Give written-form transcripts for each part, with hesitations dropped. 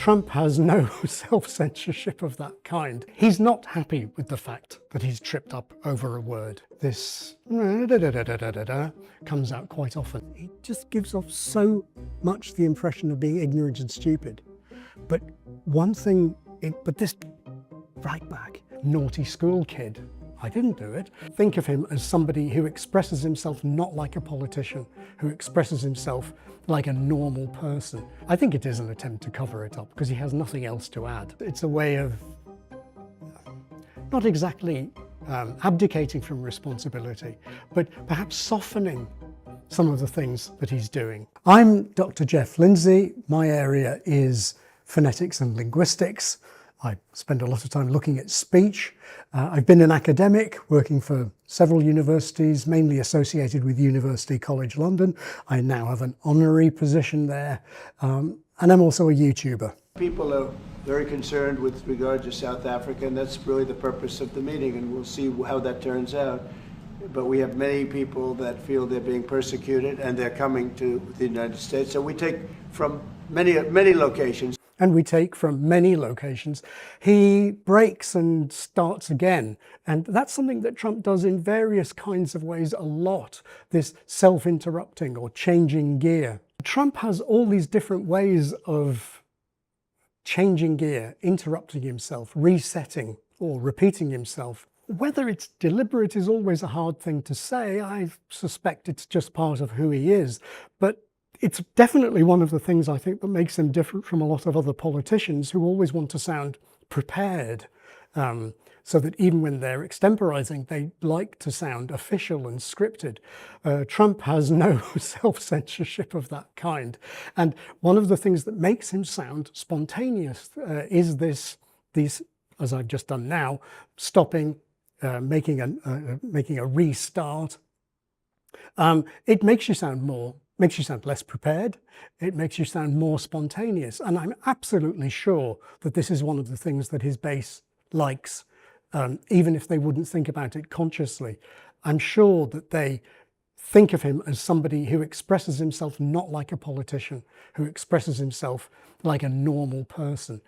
Trump has no self-censorship of that kind. He's not happy with the fact that he's tripped up over a word. This comes out quite often. He just gives off so much the impression of being ignorant and stupid. But one thing, but this right back, naughty school kid, I didn't do it. Think of him as somebody who expresses himself not like a politician, who expresses himself like a normal person. I think it is an attempt to cover it up because he has nothing else to add. It's a way of not exactly abdicating from responsibility, but perhaps softening some of the things that he's doing. I'm Dr. Jeff Lindsay. My area is phonetics and linguistics. I spend a lot of time looking at speech. I've been an academic working for several universities, mainly associated with University College London. I now have an honorary position there, and I'm also a YouTuber. People are very concerned with regard to South Africa, and that's really the purpose of the meeting, and we'll see how that turns out. But we have many people that feel they're being persecuted, and they're coming to the United States. So we take from many locations. And we take from many locations. He breaks and starts again. And that's something that Trump does in various kinds of ways a lot, this self-interrupting or changing gear. Trump has all these different ways of changing gear, interrupting himself, resetting or repeating himself. Whether it's deliberate is always a hard thing to say. I suspect it's just part of who he is. But it's definitely one of the things I think that makes him different from a lot of other politicians who always want to sound prepared, so that even when they're extemporizing, they like to sound official and scripted. Trump has no self-censorship of that kind. And one of the things that makes him sound spontaneous is these, as I've just done now, stopping, making a restart. It makes you sound less prepared. It makes you sound more spontaneous. And I'm absolutely sure that this is one of the things that his base likes, even if they wouldn't think about it consciously. I'm sure that they think of him as somebody who expresses himself not like a politician, who expresses himself like a normal person.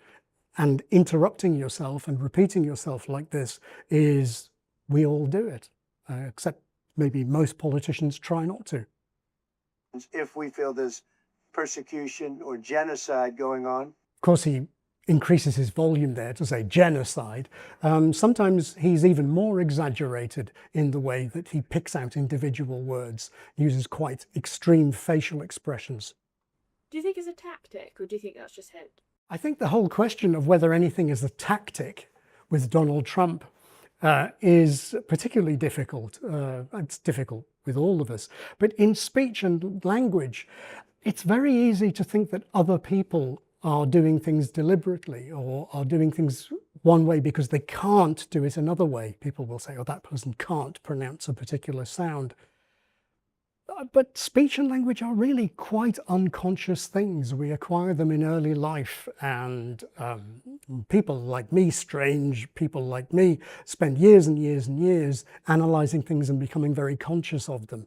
And interrupting yourself and repeating yourself like this is, we all do it, except maybe most politicians try not to. If we feel there's persecution or genocide going on. Of course, he increases his volume there to say genocide. Sometimes he's even more exaggerated in the way that he picks out individual words, uses quite extreme facial expressions. Do you think it's a tactic, or do you think that's just him? I think the whole question of whether anything is a tactic with Donald Trump is particularly difficult. It's difficult with all of us. But in speech and language, it's very easy to think that other people are doing things deliberately or are doing things one way because they can't do it another way. People will say, oh, that person can't pronounce a particular sound. But speech and language are really quite unconscious things. We acquire them in early life, and people like me, strange people like me, spend years and years and years analysing things and becoming very conscious of them.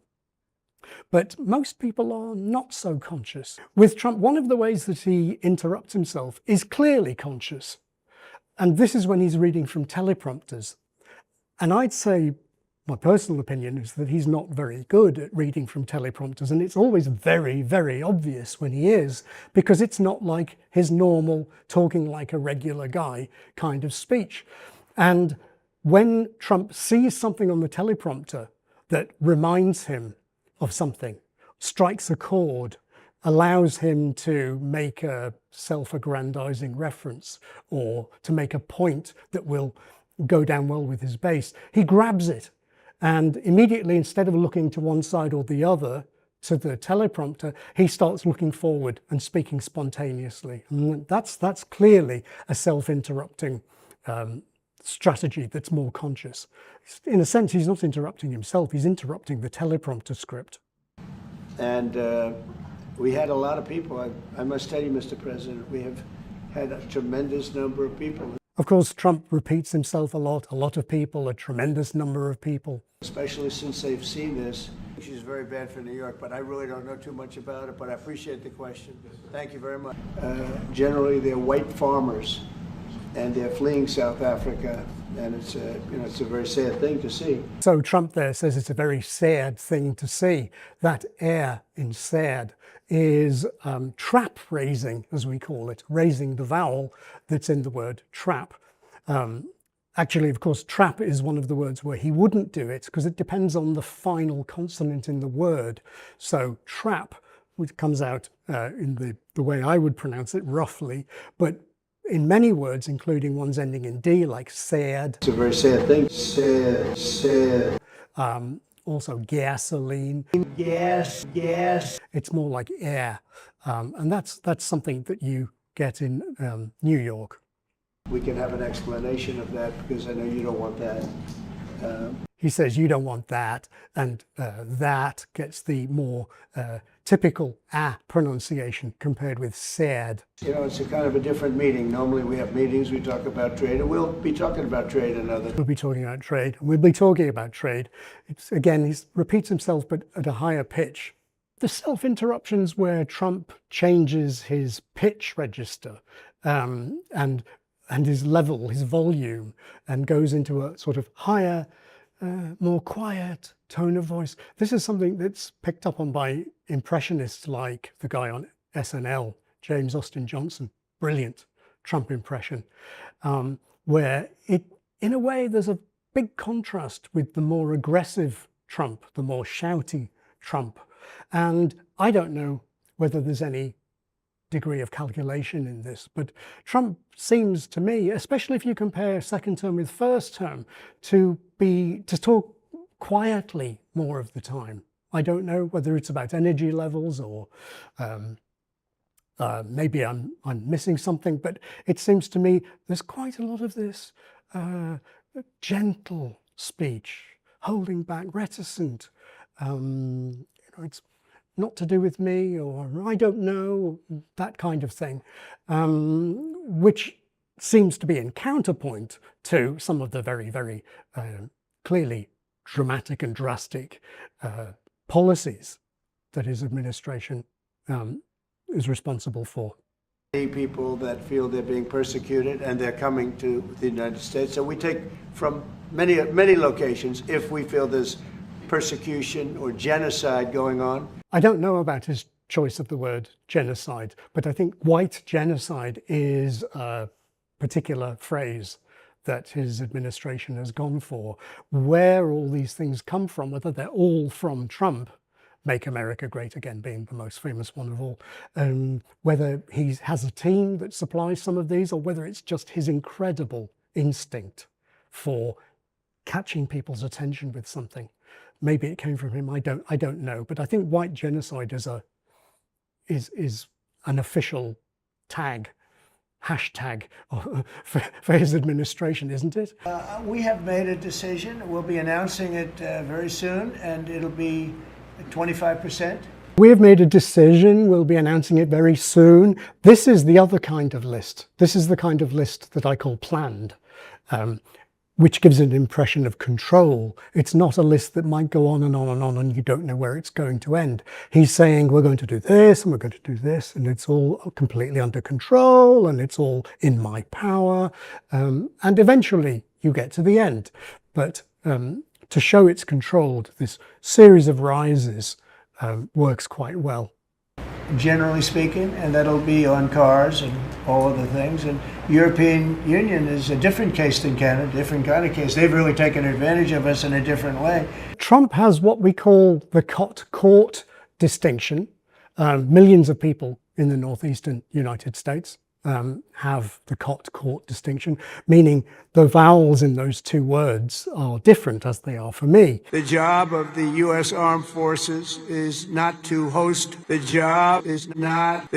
But most people are not so conscious. With Trump, one of the ways that he interrupts himself is clearly conscious. And this is when he's reading from teleprompters. And I'd say, my personal opinion is that he's not very good at reading from teleprompters, and it's always very, very obvious when he is, because it's not like his normal talking like a regular guy kind of speech. And when Trump sees something on the teleprompter that reminds him of something, strikes a chord, allows him to make a self-aggrandizing reference or to make a point that will go down well with his base, he grabs it. And immediately, instead of looking to one side or the other, to the teleprompter, he starts looking forward and speaking spontaneously. And that's clearly a self-interrupting strategy that's more conscious. In a sense, he's not interrupting himself, he's interrupting the teleprompter script. And we had a lot of people. I must tell you, Mr. President, we have had a tremendous number of people. Of course, Trump repeats himself a lot of people, a tremendous number of people. Especially since they've seen this, She's very bad for New York, but I really don't know too much about it, but I appreciate the question. Thank you very much. Generally, they're white farmers, and they're fleeing South Africa, and it's a very sad thing to see. So Trump there says it's a very sad thing to see. That air in sad is trap raising, as we call it, raising the vowel that's in the word trap. Actually, of course, trap is one of the words where he wouldn't do it because it depends on the final consonant in the word. So trap, which comes out in the way I would pronounce it, roughly, but in many words, including ones ending in D, like sad. It's a very sad thing. Sad. Also gasoline. Gas. It's more like air. And that's something that you get in New York. We can have an explanation of that because I know you don't want that. He says you don't want that, and that gets the more typical pronunciation compared with sad. You know, it's a kind of a different meeting. Normally we have meetings, we talk about trade, and we'll be talking about trade another. We'll be talking about trade. We'll be talking about trade. It's, again, he repeats himself, but at a higher pitch. The self-interruptions where Trump changes his pitch register and his level, his volume, and goes into a sort of higher, more quiet tone of voice. This is something that's picked up on by impressionists like the guy on SNL, James Austin Johnson. Brilliant Trump impression, where in a way, there's a big contrast with the more aggressive Trump, the more shouty Trump. And I don't know whether there's any degree of calculation in this, but Trump seems to me, especially if you compare second term with first term, to talk quietly more of the time. I don't know whether it's about energy levels or maybe I'm missing something, but it seems to me there's quite a lot of this gentle speech, holding back, reticent. It's not to do with me, or I don't know, that kind of thing, which seems to be in counterpoint to some of the very, very clearly dramatic and drastic policies that his administration is responsible for. Many people that feel they're being persecuted and they're coming to the United States. So we take from many locations if we feel there's persecution or genocide going on. I don't know about his choice of the word genocide, but I think white genocide is a particular phrase that his administration has gone for. Where all these things come from, whether they're all from Trump, Make America Great Again being the most famous one of all, whether he has a team that supplies some of these, or whether it's just his incredible instinct for catching people's attention with something. Maybe it came from him. I don't know. But I think white genocide is an official hashtag for his administration, isn't it? We have made a decision. We'll be announcing it very soon, and it'll be 25%. We have made a decision. We'll be announcing it very soon. This is the other kind of list. This is the kind of list that I call planned. Which gives an impression of control. It's not a list that might go on and on and on and you don't know where it's going to end. He's saying we're going to do this and we're going to do this, and it's all completely under control and it's all in my power. And eventually you get to the end. But to show it's controlled, this series of rises works quite well. Generally speaking, and that'll be on cars and all other things. And European Union is a different case than Canada, different kind of case. They've really taken advantage of us in a different way. Trump has what we call the court distinction. Millions of people in the northeastern United States have the court distinction, meaning the vowels in those two words are different as they are for me. The job of the U.S. Armed Forces is not to host. The job is not.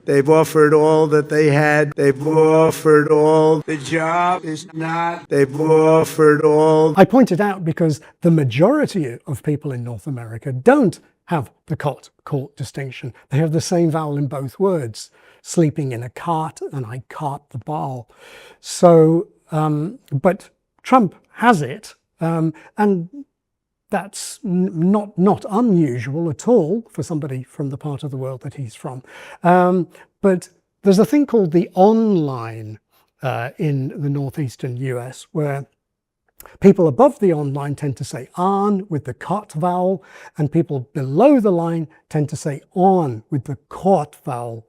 They've offered all that they had. They've offered all. The job is not. They've offered all. I point it out because the majority of people in North America don't have the court distinction. They have the same vowel in both words. Sleeping in a cart, and I cart the ball. So, but Trump has it, and that's not unusual at all for somebody from the part of the world that he's from. But there's a thing called the on line in the northeastern US, where people above the on line tend to say on with the cot vowel, and people below the line tend to say on with the cot vowel.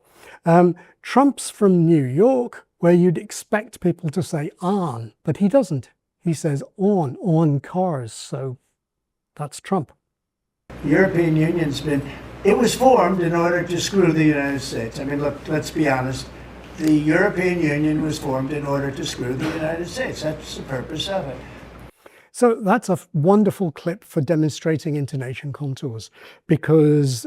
Trump's from New York, where you'd expect people to say on, but he doesn't. He says on cars, so that's Trump. The European Union's it was formed in order to screw the United States. I mean, look, let's be honest. The European Union was formed in order to screw the United States. That's the purpose of it. So that's a wonderful clip for demonstrating intonation contours, because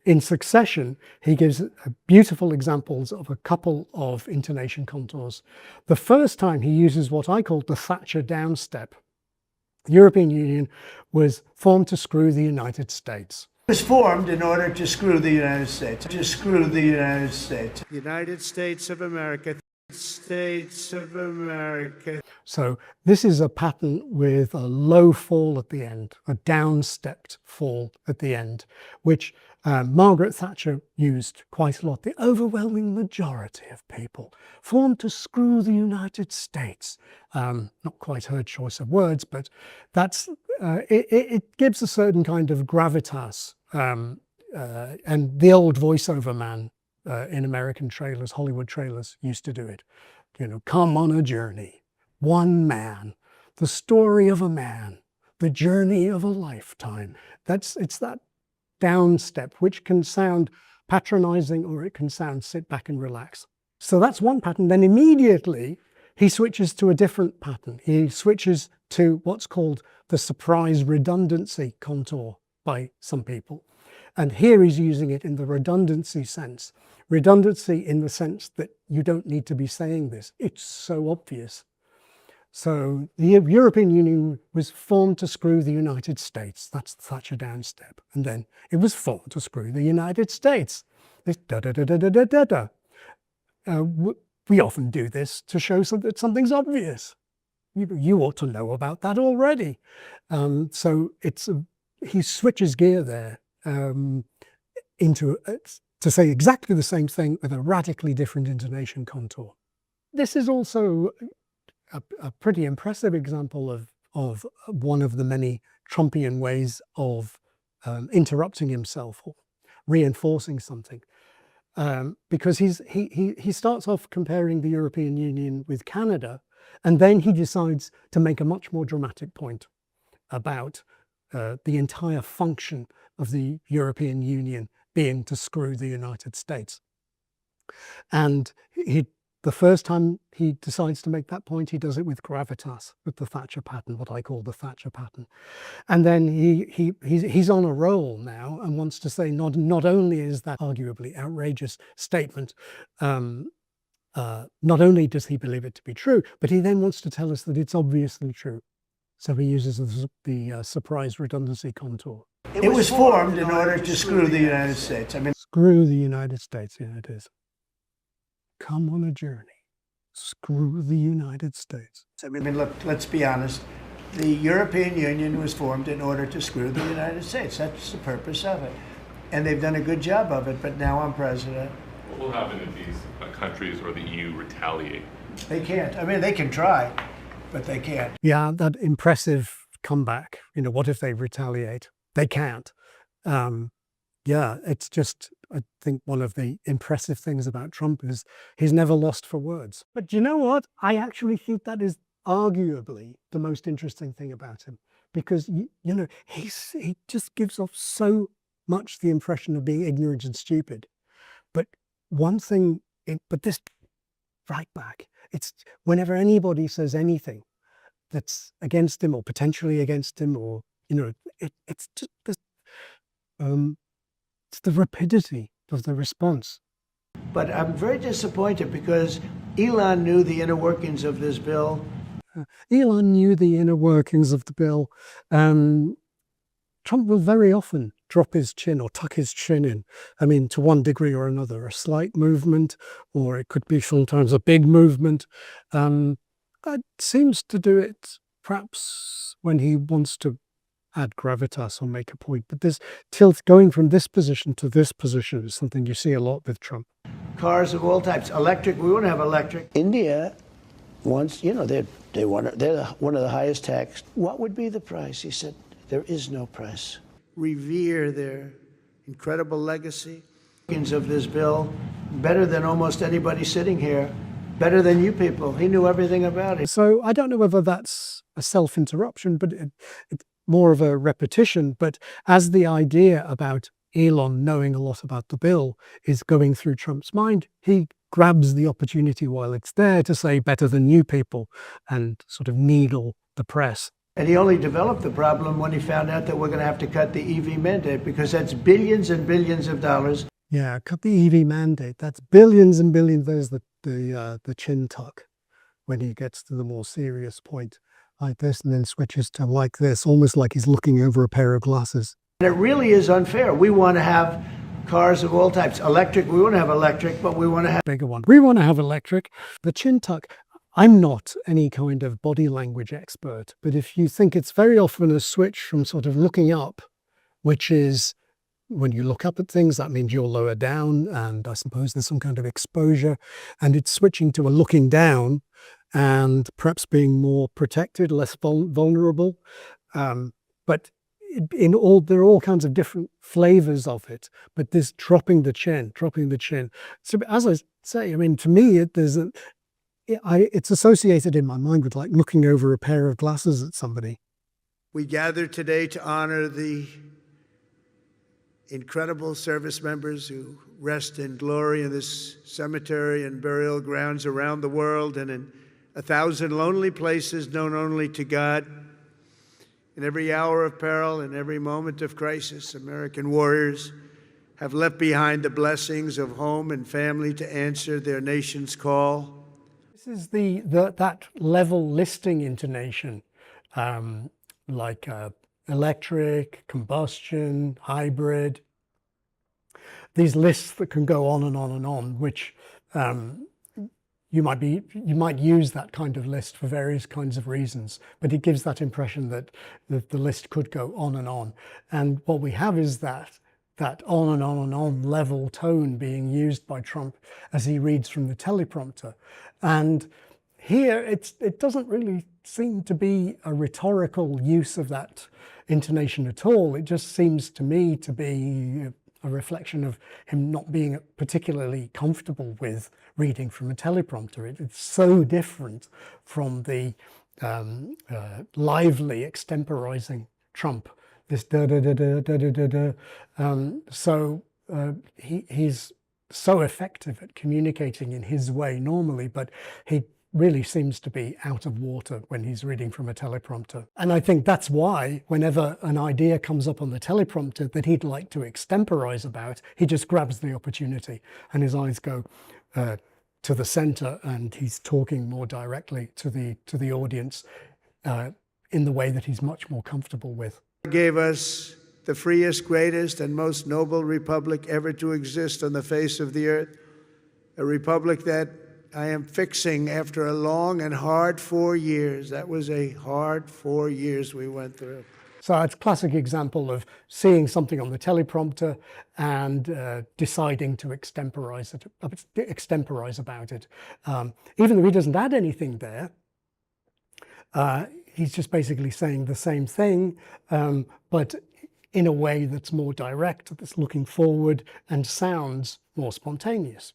in succession, he gives beautiful examples of a couple of intonation contours. The first time he uses what I call the Thatcher down step. The European Union was formed to screw the United States. It was formed in order to screw the United States. To screw the United States. United States of America. States of America. So this is a pattern with a low fall at the end, a down-stepped fall at the end, which Margaret Thatcher used quite a lot. The overwhelming majority of people formed to screw the United States. Not quite her choice of words, but that's it gives a certain kind of gravitas. And the old voiceover man in American trailers, Hollywood trailers, used to do it. You know, come on a journey, one man, the story of a man, the journey of a lifetime. It's that down step, which can sound patronizing or it can sound sit back and relax. So that's one pattern. Then immediately he switches to a different pattern. He switches to what's called the surprise redundancy contour by some people. And here he's using it in the redundancy sense. Redundancy in the sense that you don't need to be saying this. It's so obvious. So the European Union was formed to screw the United States. That's the Thatcher down step. And then it was formed to screw the United States. This da-da-da-da-da-da-da. We often do this to show that something's obvious. You ought to know about that already. So he switches gear there into to say exactly the same thing with a radically different intonation contour. This is also a pretty impressive example of one of the many Trumpian ways of interrupting himself or reinforcing something. Because he starts off comparing the European Union with Canada, and then he decides to make a much more dramatic point about the entire function of the European Union being to screw the United States. And the first time he decides to make that point, he does it with gravitas, with the Thatcher pattern, what I call the Thatcher pattern. And then he's on a roll now and wants to say not only is that arguably outrageous statement, not only does he believe it to be true, but he then wants to tell us that it's obviously true. So he uses the surprise redundancy contour. It was formed in order to screw the United States. I mean, screw the United States, yeah, it is. Come on a journey. Screw the United States. I mean, look, let's be honest. The European Union was formed in order to screw the United States. That's the purpose of it. And they've done a good job of it, but now I'm president. What will happen if these countries or the EU retaliate? They can't. I mean, they can try, but they can't. Yeah, that impressive comeback. You know, what if they retaliate? They can't. Yeah, it's just, I think one of the impressive things about Trump is he's never lost for words. But you know what? I actually think that is arguably the most interesting thing about him, because, you know, he just gives off so much the impression of being ignorant and stupid. But one thing, but this right back, it's whenever anybody says anything that's against him or potentially against him, or, you know, it's just this, it's the rapidity of the response. But I'm very disappointed because Elon knew the inner workings of this bill. Elon knew the inner workings of the bill. Trump will very often drop his chin or tuck his chin in. I mean, to one degree or another, a slight movement, or it could be sometimes a big movement. That seems to do it perhaps when he wants to add gravitas or make a point. But this tilt going from this position to this position is something you see a lot with Trump. Cars of all types, electric, we want to have electric. India wants, you know, they're one of the highest taxed. What would be the price? He said, there is no price. Revere their incredible legacy. Of this bill, better than almost anybody sitting here, better than you people. He knew everything about it. So I don't know whether that's a self-interruption, but it's more of a repetition. But as the idea about Elon knowing a lot about the bill is going through Trump's mind, he grabs the opportunity while it's there to say better than you people and sort of needle the press. And he only developed the problem when he found out that we're going to have to cut the EV mandate, because that's billions and billions of dollars. Yeah, cut the EV mandate. That's billions and billions. There's the chin tuck when he gets to the more serious point, like this, and then switches to like this, almost like he's looking over a pair of glasses. And it really is unfair. We want to have cars of all types. Electric, we want to have electric, but we want to have bigger one. We want to have electric. The chin tuck. I'm not any kind of body language expert, but if you think it's very often a switch from sort of looking up, which is when you look up at things, that means you're lower down, and I suppose there's some kind of exposure, and it's switching to a looking down and perhaps being more protected, less vulnerable. But there are all kinds of different flavors of it, but this dropping the chin. So as I say, I mean, to me, it's associated in my mind with like looking over a pair of glasses at somebody. We gather today to honor the incredible service members who rest in glory in this cemetery and burial grounds around the world and in 1,000 lonely places known only to God. In every hour of peril, in every moment of crisis, American warriors have left behind the blessings of home and family to answer their nation's call. This is that level listing intonation, like electric, combustion, hybrid. These lists that can go on and on and on, which you might use that kind of list for various kinds of reasons, but it gives that impression that the list could go on and on. And what we have is that on and on and on level tone being used by Trump as he reads from the teleprompter. And here it doesn't really seem to be a rhetorical use of that intonation at all. It just seems to me to be a reflection of him not being particularly comfortable with reading from a teleprompter. It's so different from the lively extemporizing Trump. This da da da da da da da da. He's so effective at communicating in his way normally, but he really seems to be out of water when he's reading from a teleprompter. And I think that's why whenever an idea comes up on the teleprompter that he'd like to extemporize about, he just grabs the opportunity and his eyes go to the center and he's talking more directly to the audience in the way that he's much more comfortable with. Gave us the freest, greatest, and most noble republic ever to exist on the face of the earth, a republic that I am fixing after a long and hard 4 years. That was a hard 4 years we went through. So it's a classic example of seeing something on the teleprompter and deciding to extemporize about it. Even though he doesn't add anything there, he's just basically saying the same thing, but in a way that's more direct, that's looking forward and sounds more spontaneous.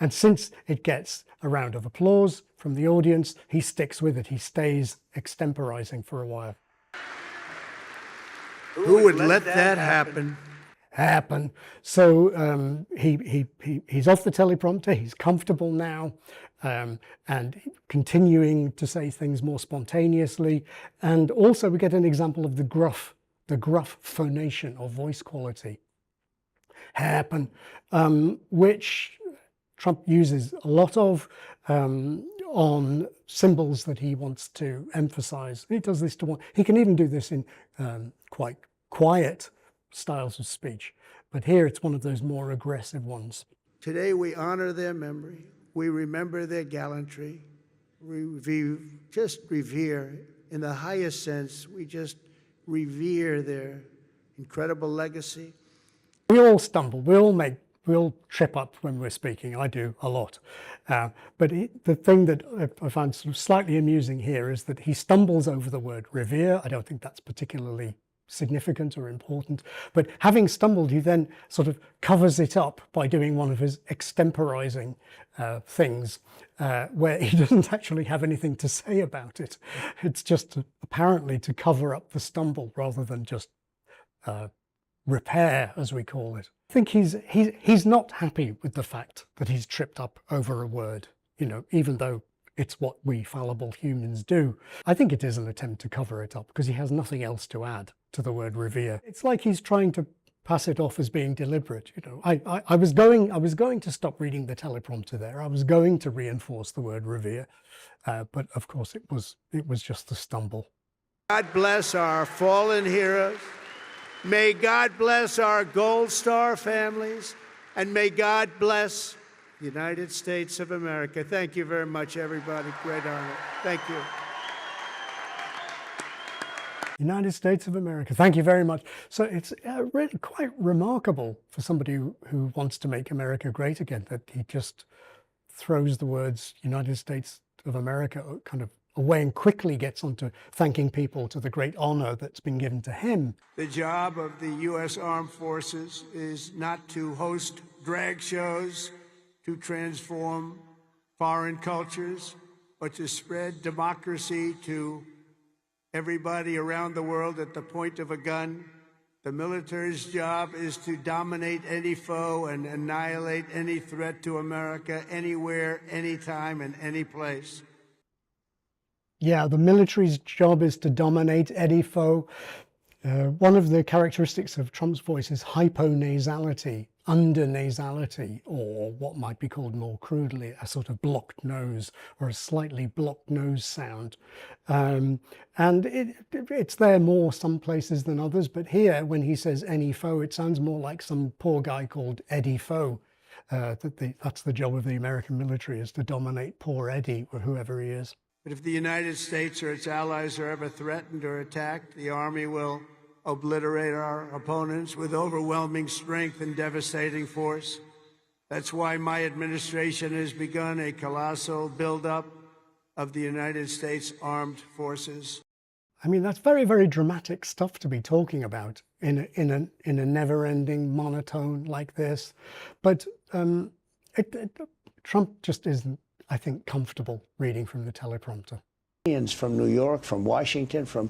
And since it gets a round of applause from the audience, he sticks with it. He stays extemporizing for a while. Who would let that happen? So he's off the teleprompter. He's comfortable now, and continuing to say things more spontaneously. And also we get an example of the gruff phonation or voice quality. Happen, which Trump uses a lot of on symbols that he wants to emphasize. He does this he can even do this in quite quiet styles of speech, but here it's one of those more aggressive ones. Today we honor their memory. We remember their gallantry. We just revere in the highest sense, we just revere their incredible legacy. We all stumble, we all trip up when we're speaking. I do a lot. But the thing that I find sort of slightly amusing here is that he stumbles over the word revere. I don't think that's particularly significant or important, but having stumbled, he then sort of covers it up by doing one of his extemporizing things where he doesn't actually have anything to say about it. It's just apparently to cover up the stumble rather than just repair, as we call it. I think he's not happy with the fact that he's tripped up over a word, you know, even though it's what we fallible humans do. I think it is an attempt to cover it up because he has nothing else to add to the word revere. It's like he's trying to pass it off as being deliberate. You know, I was going to stop reading the teleprompter there. I was going to reinforce the word revere, but of course it was just a stumble. God bless our fallen heroes. May God bless our Gold Star families, and may God bless the United States of America. Thank you very much, everybody. Great honor. Thank you. United States of America. Thank you very much. So it's really quite remarkable for somebody who wants to make America great again that he just throws the words United States of America kind of away and quickly gets on to thanking people to the great honor that's been given to him. The job of the U.S. Armed Forces is not to host drag shows, to transform foreign cultures, but to spread democracy to everybody around the world at the point of a gun. The military's job is to dominate any foe and annihilate any threat to America anywhere, anytime, and any place. Yeah, the military's job is to dominate any foe. One of the characteristics of Trump's voice is hyponasality, undernasality, or what might be called more crudely a sort of blocked nose or a slightly blocked nose sound. And it's there more some places than others, but here when he says any foe, it sounds more like some poor guy called Eddie Foe. That's the job of the American military, is to dominate poor Eddie or whoever he is. But if the United States or its allies are ever threatened or attacked, the Army will obliterate our opponents with overwhelming strength and devastating force. That's why my administration has begun a colossal buildup of the United States Armed Forces. I mean, that's very, very dramatic stuff to be talking about in a never-ending monotone like this. But Trump just isn't, I think, comfortable reading from the teleprompter. From New York, from Washington, from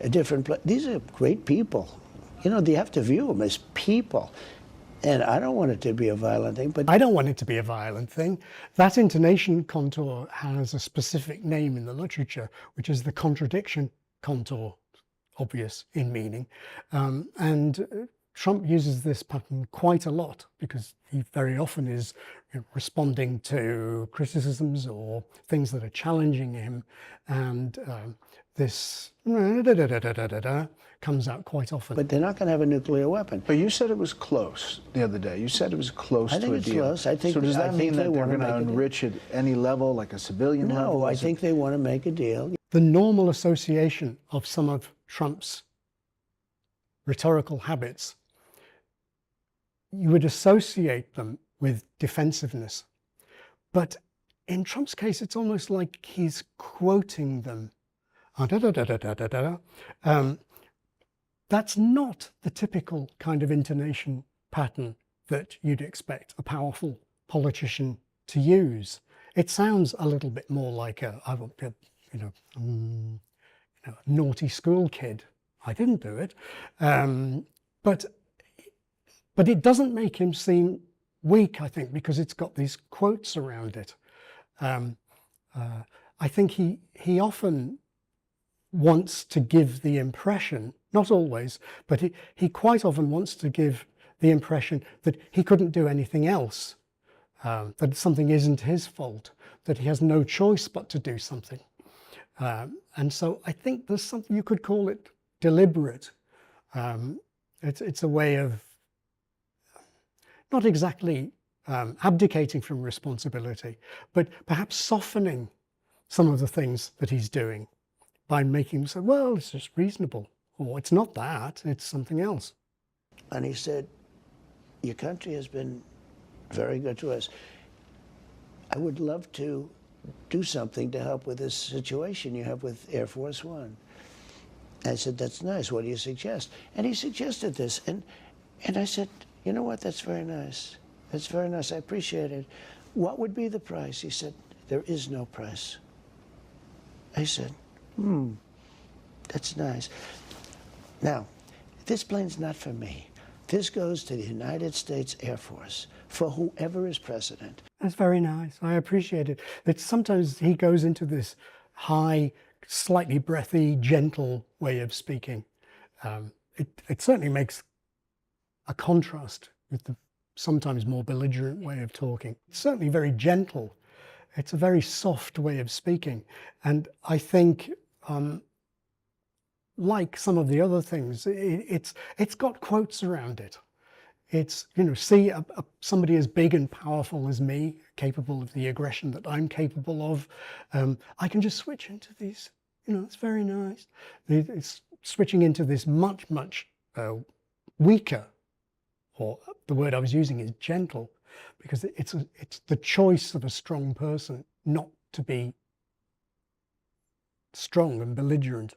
a different place. These are great people. You know, you have to view them as people. And I don't want it to be a violent thing, but I don't want it to be a violent thing. That intonation contour has a specific name in the literature, which is the contradiction contour, obvious in meaning. And Trump uses this pattern quite a lot because he very often is responding to criticisms or things that are challenging him, and this comes out quite often. But they're not going to have a nuclear weapon. But you said it was close the other day. You said it was close to a deal. I think it's close. I think, so does that mean that they're going to make enrich at any level, like a civilian level? No, I think they want to make a deal. The normal association of some of Trump's rhetorical habits, you would associate them with defensiveness. But in Trump's case, it's almost like he's quoting them. That's not the typical kind of intonation pattern that you'd expect a powerful politician to use. It sounds a little bit more like a naughty school kid. I didn't do it. But it doesn't make him seem weak, I think, because it's got these quotes around it. I think he often wants to give the impression, not always, but he quite often wants to give the impression that he couldn't do anything else, that something isn't his fault, that he has no choice but to do something. And so I think there's something, you could call it deliberate. It's a way of not exactly abdicating from responsibility, but perhaps softening some of the things that he's doing by making them say, well, it's just reasonable, or it's not that, it's something else. And he said, your country has been very good to us. I would love to do something to help with this situation you have with Air Force One. I said, that's nice. What do you suggest? And he suggested this. And I said, you know what? That's very nice. That's very nice. I appreciate it. What would be the price? He said, there is no price. I said, that's nice. Now, this plane's not for me. This goes to the United States Air Force for whoever is president. That's very nice. I appreciate it. That sometimes he goes into this high, slightly breathy, gentle way of speaking. It certainly makes a contrast with the sometimes more belligerent way of talking. It's certainly very gentle. It's a very soft way of speaking. And I think, like some of the other things, it's got quotes around it. It's, you know, see somebody as big and powerful as me, capable of the aggression that I'm capable of. I can just switch into these, you know, it's very nice. It's switching into this much weaker, or the word I was using is gentle, because it's the choice of a strong person not to be strong and belligerent.